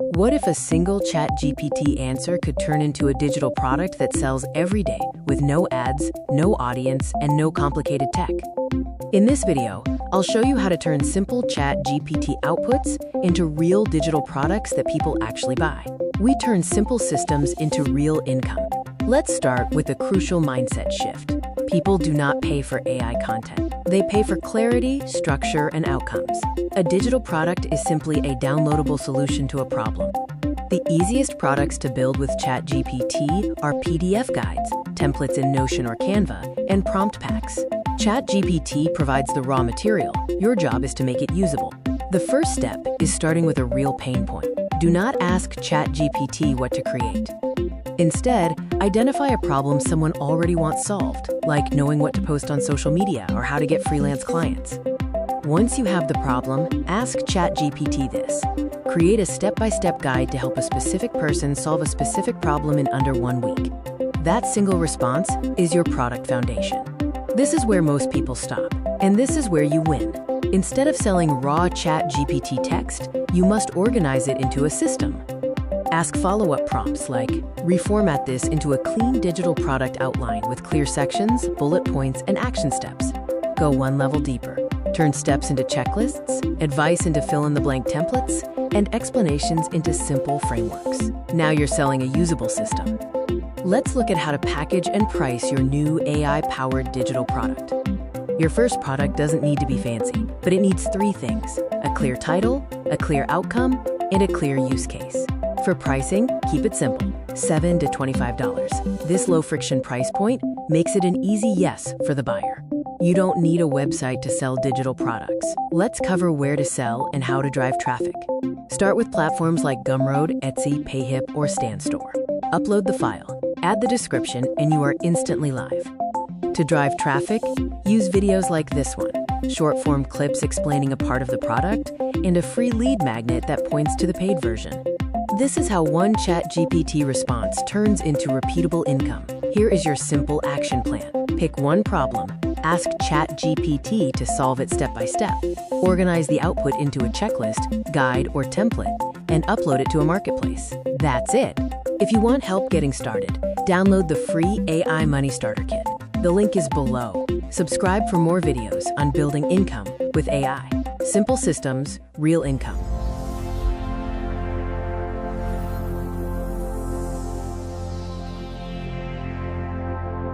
What if a single ChatGPT answer could turn into a digital product that sells every day with no ads, no audience, and no complicated tech? In this video, I'll show you how to turn simple ChatGPT outputs into real digital products that people actually buy. We turn simple systems into real income. Let's start with a crucial mindset shift. People do not pay for AI content. They pay for clarity, structure, and outcomes. A digital product is simply a downloadable solution to a problem. The easiest products to build with ChatGPT are PDF guides, templates in Notion or Canva, and prompt packs. ChatGPT provides the raw material. Your job is to make it usable. The first step is starting with a real pain point. Do not ask ChatGPT what to create. Instead, identify a problem someone already wants solved, like knowing what to post on social media or how to get freelance clients. Once you have the problem, ask ChatGPT this. Create a step-by-step guide to help a specific person solve a specific problem in under 1 week. That single response is your product foundation. This is where most people stop, and this is where you win. Instead of selling raw ChatGPT text, you must organize it into a system. Ask follow-up prompts like, reformat this into a clean digital product outline with clear sections, bullet points, and action steps. Go one level deeper. Turn steps into checklists, advice into fill-in-the-blank templates, and explanations into simple frameworks. Now you're selling a usable system. Let's look at how to package and price your new AI-powered digital product. Your first product doesn't need to be fancy, but it needs 3 things: a clear title, a clear outcome, and a clear use case. For pricing, keep it simple, $7 to $25. This low-friction price point makes it an easy yes for the buyer. You don't need a website to sell digital products. Let's cover where to sell and how to drive traffic. Start with platforms like Gumroad, Etsy, Payhip, or StanStore. Upload the file, add the description, and you are instantly live. To drive traffic, use videos like this one, short-form clips explaining a part of the product, and a free lead magnet that points to the paid version. This is how one ChatGPT response turns into repeatable income. Here is your simple action plan. Pick one problem, ask ChatGPT to solve it step by step, organize the output into a checklist, guide, or template, and upload it to a marketplace. That's it. If you want help getting started, download the free AI Money Starter Kit. The link is below. Subscribe for more videos on building income with AI. Simple systems, real income.